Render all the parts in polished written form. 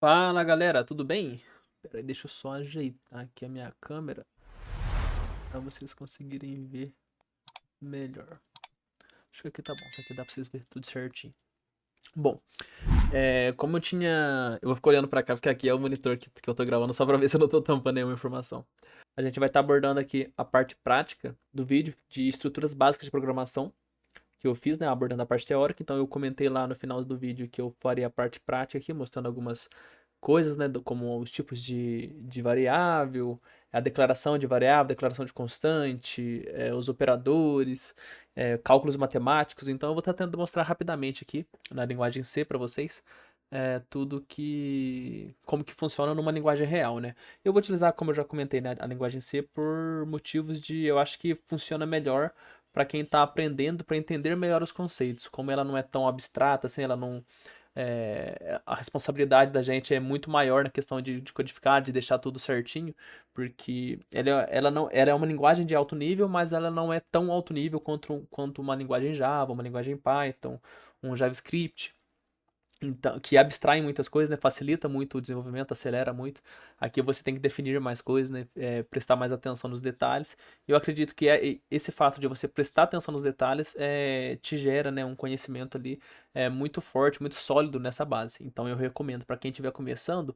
Fala galera, tudo bem? Pera aí, deixa eu só ajeitar aqui a minha câmera para vocês conseguirem ver melhor. Acho que aqui tá bom, aqui dá pra vocês verem tudo certinho. Bom, como eu tinha. Eu vou ficar olhando pra cá, porque aqui é o monitor que eu tô gravando só pra ver se eu não tô tampando nenhuma informação. A gente vai estar abordando aqui a parte prática do vídeo de estruturas básicas de programação que eu fiz, né? Abordando a parte teórica. Então eu comentei lá no final do vídeo que eu faria a parte prática aqui, mostrando algumas coisas, né, como os tipos de variável, a declaração de variável, declaração de constante, os operadores, cálculos matemáticos. Então eu vou estar tentando mostrar rapidamente aqui na linguagem C para vocês tudo como que funciona numa linguagem real, né? Eu vou utilizar, como eu já comentei, né, a linguagem C por motivos eu acho que funciona melhor para quem está aprendendo, para entender melhor os conceitos. Como ela não é tão abstrata, assim, ela não a responsabilidade da gente é muito maior na questão de codificar, de deixar tudo certinho, porque ela é uma linguagem de alto nível, mas ela não é tão alto nível quanto uma linguagem Java, uma linguagem Python, um JavaScript. Então, que abstrai muitas coisas, né? Facilita muito o desenvolvimento, acelera muito. Aqui você tem que definir mais coisas, né? Prestar mais atenção nos detalhes. Eu acredito que esse fato de você prestar atenção nos detalhes te gera, né, um conhecimento ali muito forte, muito sólido nessa base. Então eu recomendo para quem estiver começando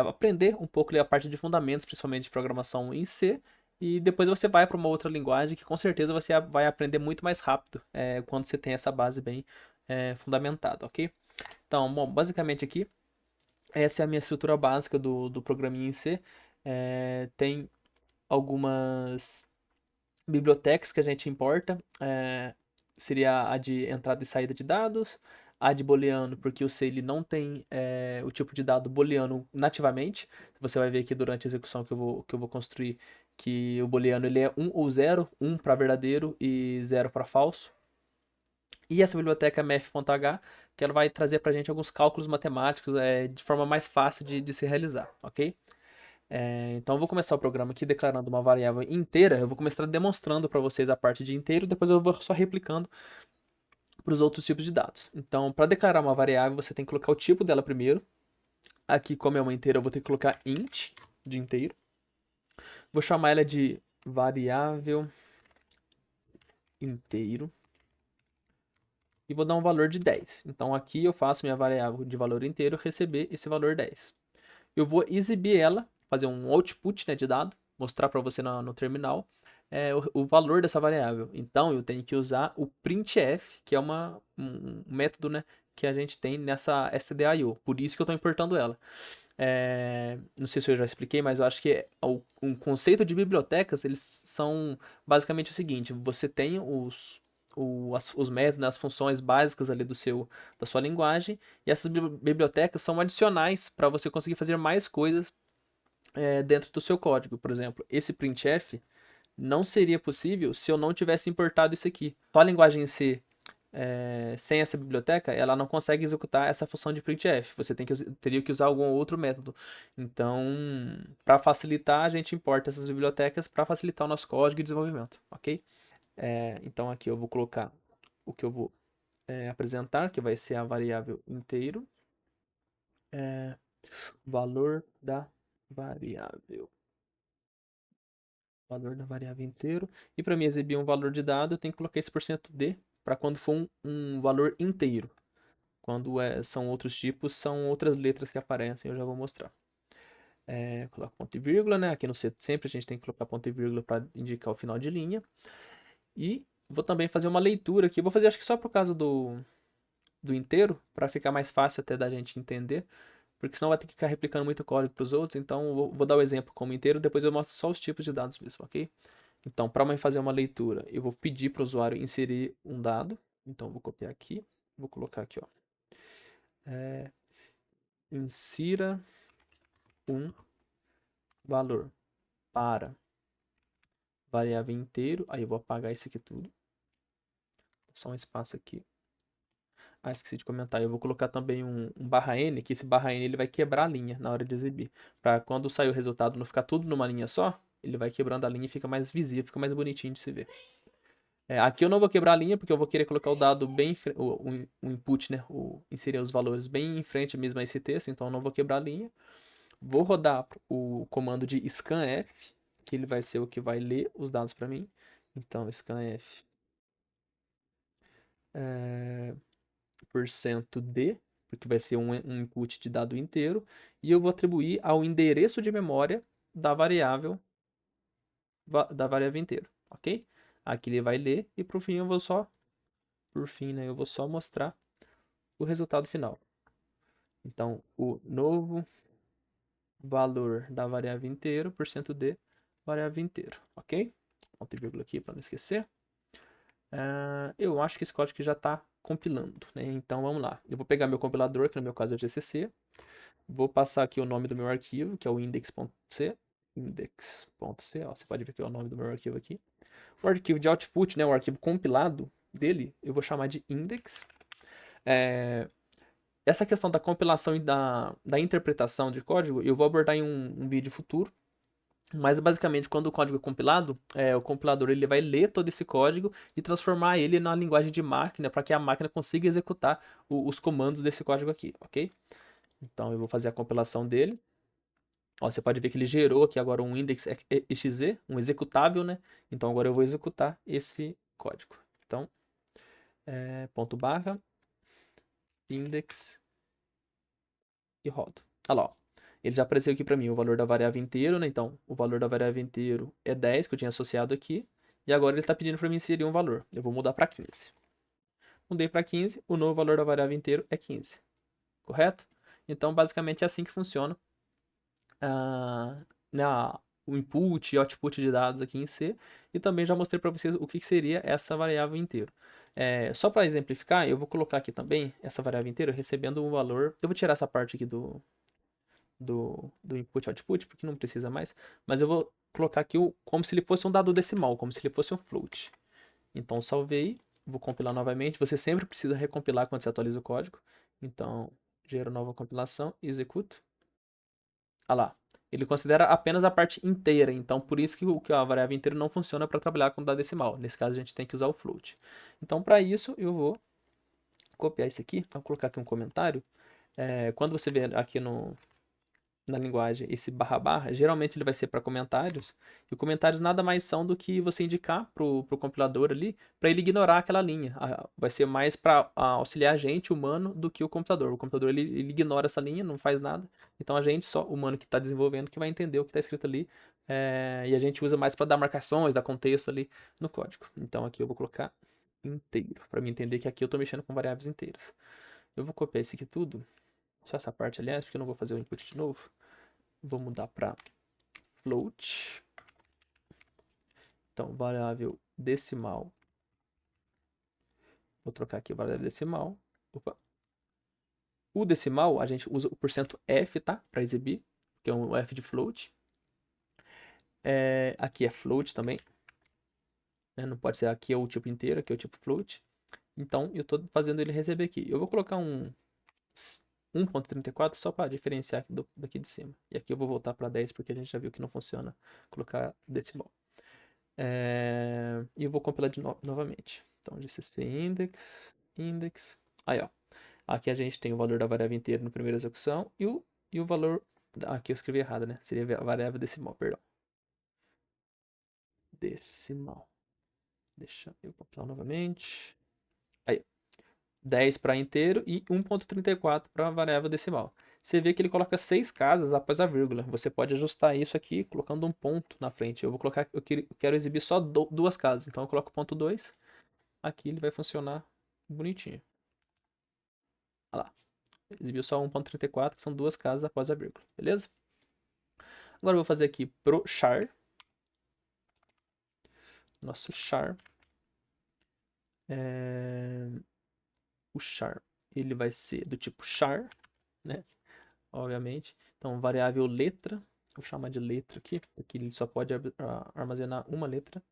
aprender um pouco ali, a parte de fundamentos, principalmente de programação em C. E depois você vai para uma outra linguagem que com certeza você vai aprender muito mais rápido quando você tem essa base bem fundamentada, ok? Então, bom, basicamente aqui, essa é a minha estrutura básica do programinha em C. Tem algumas bibliotecas que a gente importa. Seria a de entrada e saída de dados, a de booleano, porque o C ele não tem o tipo de dado booleano nativamente. Você vai ver aqui durante a execução que eu vou construir que o booleano ele é 1 ou 0, 1 para verdadeiro e 0 para falso. E essa biblioteca mf.h, que ela vai trazer para a gente alguns cálculos matemáticos de forma mais fácil de se realizar, ok? Então eu vou começar o programa aqui declarando uma variável inteira. Eu vou começar demonstrando para vocês a parte de inteiro, depois eu vou só replicando para os outros tipos de dados. Então, para declarar uma variável, você tem que colocar o tipo dela primeiro. Aqui, como é uma inteira, eu vou ter que colocar int de inteiro. Vou chamar ela de variável inteiro e vou dar um valor de 10. Então aqui eu faço minha variável de valor inteiro receber esse valor 10. Eu vou exibir ela, fazer um output, né, de dado, mostrar para você no terminal o valor dessa variável. Então eu tenho que usar o printf, que é um método, né, que a gente tem nessa stdio. Por isso que eu estou importando ela. Não sei se eu já expliquei, mas eu acho que um conceito de bibliotecas, eles são basicamente o seguinte: você tem os métodos, né, as funções básicas ali da sua linguagem, e essas bibliotecas são adicionais para você conseguir fazer mais coisas dentro do seu código. Por exemplo, esse printf não seria possível se eu não tivesse importado isso aqui. Só a linguagem em C sem essa biblioteca, ela não consegue executar essa função de printf. Você teria que usar algum outro método. Então, para facilitar, a gente importa essas bibliotecas para facilitar o nosso código e desenvolvimento, ok? Então aqui eu vou colocar o que eu vou apresentar, que vai ser a variável inteiro, valor da variável, valor da variável inteiro. E para mim exibir um valor de dado, eu tenho que colocar esse %d para quando for um valor inteiro. Quando são outros tipos, são outras letras que aparecem, eu já vou mostrar. Coloco ponto e vírgula, né? Aqui no C sempre a gente tem que colocar ponto e vírgula para indicar o final de linha. E vou também fazer uma leitura aqui. Vou fazer acho que só por causa do inteiro, para ficar mais fácil até da gente entender. Porque senão vai ter que ficar replicando muito código para os outros. Então eu vou dar o exemplo como inteiro, depois eu mostro só os tipos de dados mesmo, ok? Então, para fazer uma leitura, eu vou pedir para o usuário inserir um dado. Então, eu vou copiar aqui, vou colocar aqui, ó. Insira um valor para variável inteiro. Aí eu vou apagar isso aqui tudo. Só um espaço aqui. Ah, esqueci de comentar. Eu vou colocar também um barra N, que esse barra N ele vai quebrar a linha na hora de exibir. Para quando sair o resultado não ficar tudo numa linha só, ele vai quebrando a linha e fica mais visível, fica mais bonitinho de se ver. Aqui eu não vou quebrar a linha, porque eu vou querer colocar o dado bem, o input, né, inserir os valores bem em frente mesmo a esse texto, então eu não vou quebrar a linha. Vou rodar o comando de scanf, que ele vai ser o que vai ler os dados para mim. Então, scanf %d, porque vai ser um input de dado inteiro, e eu vou atribuir ao endereço de memória da variável inteiro, ok? Aqui ele vai ler e por fim né, eu vou só mostrar o resultado final. Então, o novo valor da variável inteiro, %d, variável inteiro, ok? Ponto e vírgula aqui para não esquecer. Eu acho que esse código já está compilando, né? Então vamos lá. Eu vou pegar meu compilador, que no meu caso é o GCC. Vou passar aqui o nome do meu arquivo, que é o index.c. Index.c, ó, você pode ver que é o nome do meu arquivo aqui. O arquivo de output, né, o arquivo compilado dele, eu vou chamar de index. Essa questão da compilação e da interpretação de código, eu vou abordar em um vídeo futuro. Mas basicamente, quando o código é compilado, o compilador ele vai ler todo esse código e transformar ele na linguagem de máquina para que a máquina consiga executar os comandos desse código aqui, ok? Então eu vou fazer a compilação dele. Ó, você pode ver que ele gerou aqui agora um index.exe, um executável, né? Então agora eu vou executar esse código. Então, ponto barra, index e rodo. Olha lá, ó. Ele já apareceu aqui para mim o valor da variável inteiro, né? Então, o valor da variável inteiro é 10, que eu tinha associado aqui. E agora ele está pedindo para mim inserir um valor. Eu vou mudar para 15. Mudei para 15, o novo valor da variável inteiro é 15. Correto? Então, basicamente é assim que funciona o input e output de dados aqui em C. E também já mostrei para vocês o que seria essa variável inteiro. Só para exemplificar, eu vou colocar aqui também essa variável inteira recebendo um valor. Eu vou tirar essa parte aqui do input output, porque não precisa mais, mas eu vou colocar aqui como se ele fosse um dado decimal, como se ele fosse um float. Então salvei, vou compilar novamente, você sempre precisa recompilar quando você atualiza o código, então gero nova compilação, executo. Ah lá, ele considera apenas a parte inteira, então por isso que a variável inteira não funciona para trabalhar com dado decimal, nesse caso a gente tem que usar o float. Então para isso eu vou copiar isso aqui, vou colocar aqui um comentário, quando você vê aqui na linguagem esse barra barra, geralmente ele vai ser para comentários, e comentários nada mais são do que você indicar pro compilador ali, para ele ignorar aquela linha. Vai ser mais para auxiliar a gente, humano, do que o computador. O computador ele ignora essa linha, não faz nada, então a gente, só humano que está desenvolvendo, que vai entender o que está escrito ali, e a gente usa mais para dar marcações, dar contexto ali no código. Então aqui eu vou colocar inteiro, para me entender que aqui eu estou mexendo com variáveis inteiras. Eu vou copiar isso aqui tudo, só essa parte, aliás, porque eu não vou fazer o input de novo. Vou mudar para float. Então, variável decimal. Vou trocar aqui variável decimal. Opa. O decimal, a gente usa o %f, tá? Para exibir, que é um f de float. Aqui é float também. Não pode ser aqui é o tipo inteiro, aqui é o tipo float. Então, eu estou fazendo ele receber aqui. Eu vou colocar um 1.34 só para diferenciar aqui daqui de cima. E aqui eu vou voltar para 10 porque a gente já viu que não funciona colocar decimal. E eu vou compilar novamente. Então, gcc index. Aí, ó. Aqui a gente tem o valor da variável inteira na primeira execução e o valor. Aqui eu escrevi errado, né? Seria a variável decimal, perdão. Decimal. Deixa eu compilar novamente. Aí, 10 para inteiro e 1.34 para variável decimal. Você vê que ele coloca 6 casas após a vírgula. Você pode ajustar isso aqui colocando um ponto na frente. Eu vou colocar, eu quero exibir só duas casas. Então eu coloco ponto 2. Aqui ele vai funcionar bonitinho. Olha lá. Exibiu só 1.34, que são duas casas após a vírgula. Beleza? Agora eu vou fazer aqui pro char. Nosso char. O char, ele vai ser do tipo char, né? Obviamente. Então, variável letra. Vou chamar de letra aqui, porque ele só pode armazenar uma letra.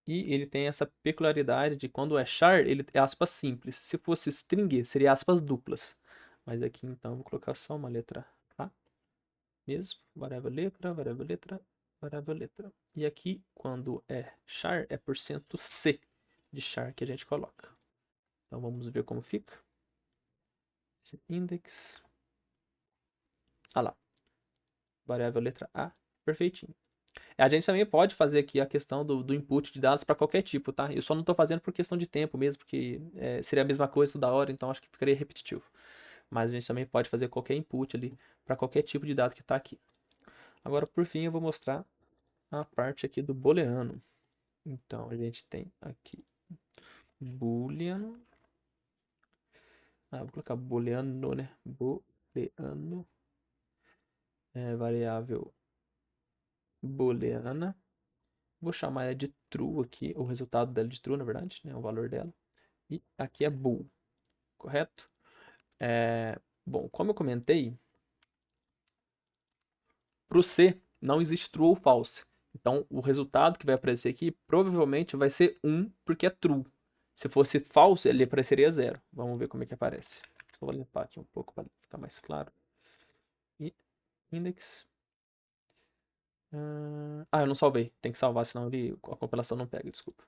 E ele tem essa peculiaridade de quando é char, ele é aspas simples. Se fosse string, seria aspas duplas. Mas aqui, então, eu vou colocar só uma letra A mesmo. Variável letra, variável letra, variável letra. E aqui, quando é char, é %C de char que a gente coloca. Então vamos ver como fica. Index. Ah lá. Variável letra A, perfeitinho. A gente também pode fazer aqui a questão do input de dados para qualquer tipo, tá? Eu só não estou fazendo por questão de tempo mesmo, porque seria a mesma coisa toda hora, então acho que ficaria repetitivo. Mas a gente também pode fazer qualquer input ali para qualquer tipo de dado que está aqui. Agora, por fim, eu vou mostrar a parte aqui do booleano. Então, a gente tem aqui booleano. Vou colocar booleano, né? Booleano. Variável booleana. Vou chamar ela de true aqui, o resultado dela de true, na verdade, né? O valor dela. E aqui é bool, correto? Bom, como eu comentei, para o C não existe true ou false. Então, o resultado que vai aparecer aqui provavelmente vai ser 1, porque é true. Se fosse false, ele apareceria 0. Vamos ver como é que aparece. Vou limpar aqui um pouco para ficar mais claro. E index. Eu não salvei. Tem que salvar, senão a compilação não pega, desculpa.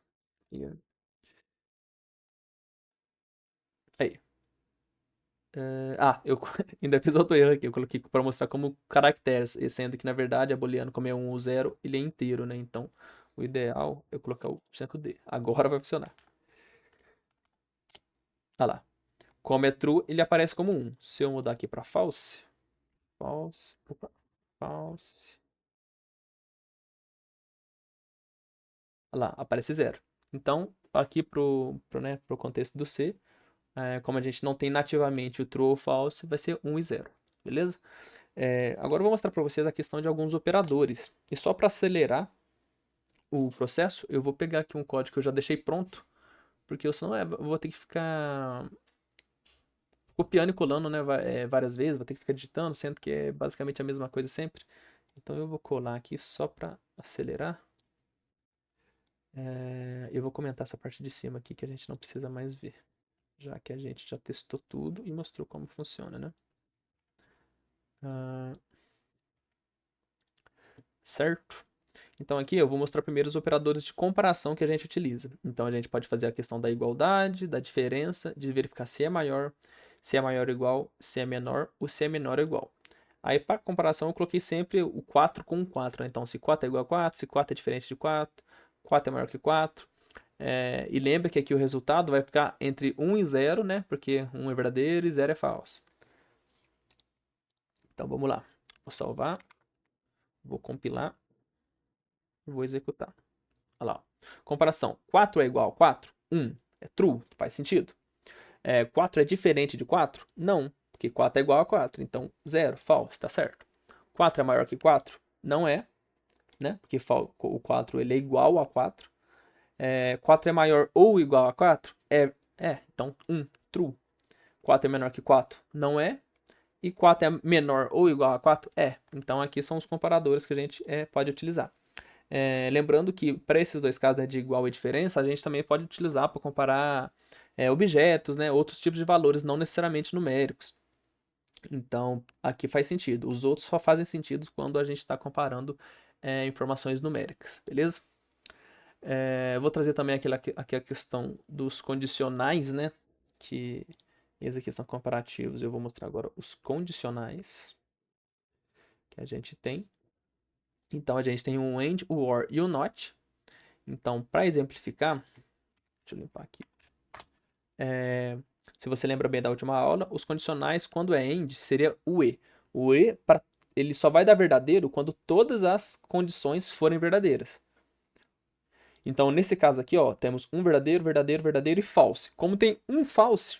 Aí. Eu ainda fiz outro erro aqui. Eu coloquei para mostrar como caracteres, sendo que na verdade a booleano, como é 1 ou 0, ele é inteiro, né? Então o ideal é eu colocar o %D. Agora vai funcionar. Olha lá. Como é true, ele aparece como 1. Se eu mudar aqui para false, false. Olha lá, aparece 0. Então, aqui pro contexto do C, como a gente não tem nativamente o true ou false, vai ser 1 e 0. Beleza? Agora eu vou mostrar para vocês a questão de alguns operadores. E só para acelerar o processo, eu vou pegar aqui um código que eu já deixei pronto, porque senão eu vou ter que ficar copiando e colando, né, várias vezes, vou ter que ficar digitando, sendo que é basicamente a mesma coisa sempre. Então eu vou colar aqui só para acelerar. Eu vou comentar essa parte de cima aqui que a gente não precisa mais ver, já que a gente já testou tudo e mostrou como funciona, né? Certo? Então aqui eu vou mostrar primeiro os operadores de comparação que a gente utiliza. Então a gente pode fazer a questão da igualdade, da diferença, de verificar se é maior ou igual, se é menor ou se é menor ou igual. Aí para comparação eu coloquei sempre o 4 com 4, né? Então se 4 é igual a 4, se 4 é diferente de 4, 4 é maior que 4. E lembra que aqui o resultado vai ficar entre 1 e 0, né? Porque 1 é verdadeiro e 0 é falso. Então vamos lá. Vou salvar, vou compilar, vou executar. Olha lá. Comparação. 4 é igual a 4? 1 é true, faz sentido. 4 é diferente de 4? Não, porque 4 é igual a 4. Então, 0, false, tá certo. 4 é maior que 4? Não é, né? Porque o 4 ele é igual a 4. 4 é maior ou igual a 4? Então 1, true. 4 é menor que 4? Não é. E 4 é menor ou igual a 4? Então aqui são os comparadores que a gente pode utilizar. Lembrando que para esses dois casos, né, de igual e diferença, a gente também pode utilizar para comparar objetos, né, outros tipos de valores, não necessariamente numéricos. Então, aqui faz sentido. Os outros só fazem sentido quando a gente está comparando informações numéricas, beleza? Vou trazer também aqui a questão dos condicionais, né? Que esses aqui são comparativos. Eu vou mostrar agora os condicionais que a gente tem. Então, a gente tem o AND, o OR e o NOT. Então, para exemplificar, deixa eu limpar aqui. Se você lembra bem da última aula, os condicionais, quando é AND, seria o E. O E, ele só vai dar verdadeiro quando todas as condições forem verdadeiras. Então, nesse caso aqui, ó, temos um verdadeiro, verdadeiro, verdadeiro e false. Como tem um false,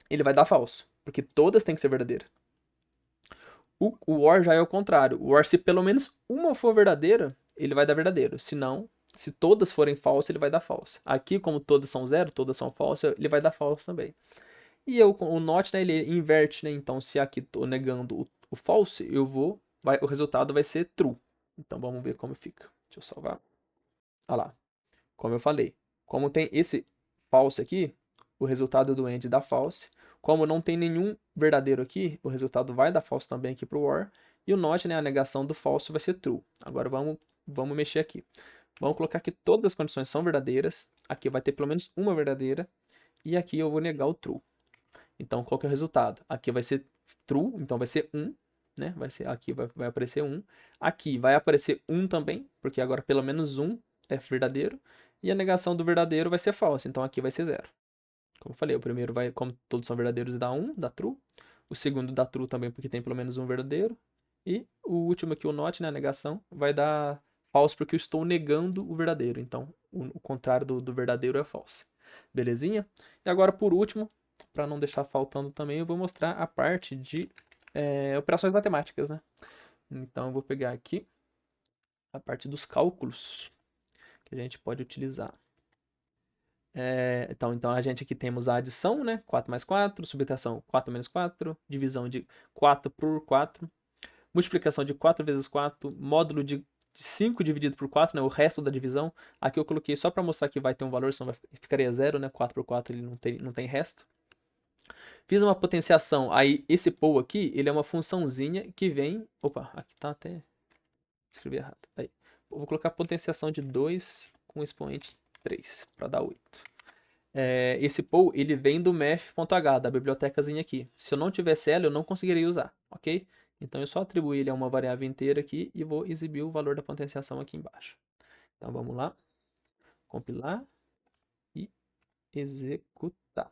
ele vai dar false, porque todas têm que ser verdadeiras. O OR já é o contrário. O OR, se pelo menos uma for verdadeira, ele vai dar verdadeiro. Se não, se todas forem false, ele vai dar false. Aqui, como todas são zero, todas são false, ele vai dar false também. E o not, né, ele inverte, né? Então, se aqui estou negando o false, o resultado vai ser true. Então, vamos ver como fica. Deixa eu salvar. Olha lá. Como eu falei. Como tem esse false aqui, o resultado do end dá false. Como não tem nenhum verdadeiro aqui, o resultado vai dar false também aqui para o OR. E o not, né, a negação do falso vai ser true. Agora vamos mexer aqui. Vamos colocar que todas as condições são verdadeiras. Aqui vai ter pelo menos uma verdadeira. E aqui eu vou negar o true. Então, qual que é o resultado? Aqui vai ser true, então vai ser 1, né? Aqui vai aparecer 1. Aqui vai aparecer 1 também, porque agora pelo menos 1 é verdadeiro. E a negação do verdadeiro vai ser falso, então aqui vai ser 0. Como eu falei, o primeiro vai, como todos são verdadeiros, dá 1, dá true. O segundo dá true também, porque tem pelo menos um verdadeiro. E o último aqui, o not, né, a negação, vai dar false, porque eu estou negando o verdadeiro. Então, o contrário do verdadeiro é false. Belezinha? E agora, por último, para não deixar faltando também, eu vou mostrar a parte de operações matemáticas, né? Então, eu vou pegar aqui a parte dos cálculos que a gente pode utilizar. Então, a gente aqui temos a adição, né? 4 mais 4, subtração 4 menos 4, divisão de 4 por 4, multiplicação de 4 vezes 4, módulo de 5 dividido por 4, né? O resto da divisão. Aqui eu coloquei só para mostrar que vai ter um valor, senão ficaria 0, né? 4 por 4 ele não tem resto. Fiz uma potenciação, aí esse pool aqui, ele é uma funçãozinha que vem... Opa, aqui tá até... Escrevi errado. Aí. Eu vou colocar potenciação de 2 com expoente 3, para dar 8. Esse pool, ele vem do math.h, da bibliotecazinha aqui. Se eu não tivesse ela, eu não conseguiria usar, ok? Então, eu só atribuí ele a uma variável inteira aqui e vou exibir o valor da potenciação aqui embaixo. Então, vamos lá. Compilar e executar.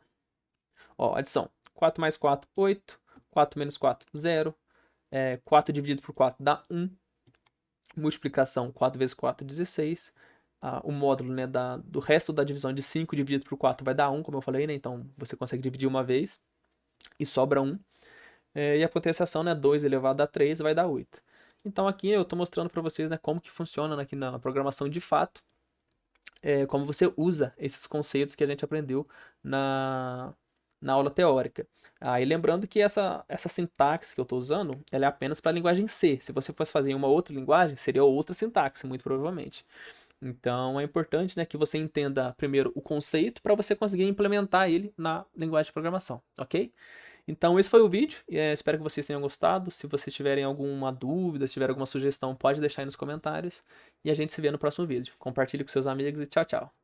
Ó, adição. 4 mais 4, 8. 4 menos 4, 0. 4 dividido por 4 dá 1. Multiplicação, 4 vezes 4, 16. O módulo, né, do resto da divisão de 5 dividido por 4 vai dar 1, como eu falei, né? Então, você consegue dividir uma vez e sobra 1. E a potenciação, né, 2 elevado a 3 vai dar 8. Então, aqui eu estou mostrando para vocês, né, como que funciona aqui na programação de fato, como você usa esses conceitos que a gente aprendeu na aula teórica. E lembrando que essa sintaxe que eu estou usando, ela é apenas para a linguagem C. Se você fosse fazer em uma outra linguagem, seria outra sintaxe, muito provavelmente. Então é importante, né, que você entenda primeiro o conceito para você conseguir implementar ele na linguagem de programação, ok? Então esse foi o vídeo, espero que vocês tenham gostado. Se vocês tiverem alguma dúvida, se tiver alguma sugestão, pode deixar aí nos comentários. E a gente se vê no próximo vídeo. Compartilhe com seus amigos e tchau, tchau.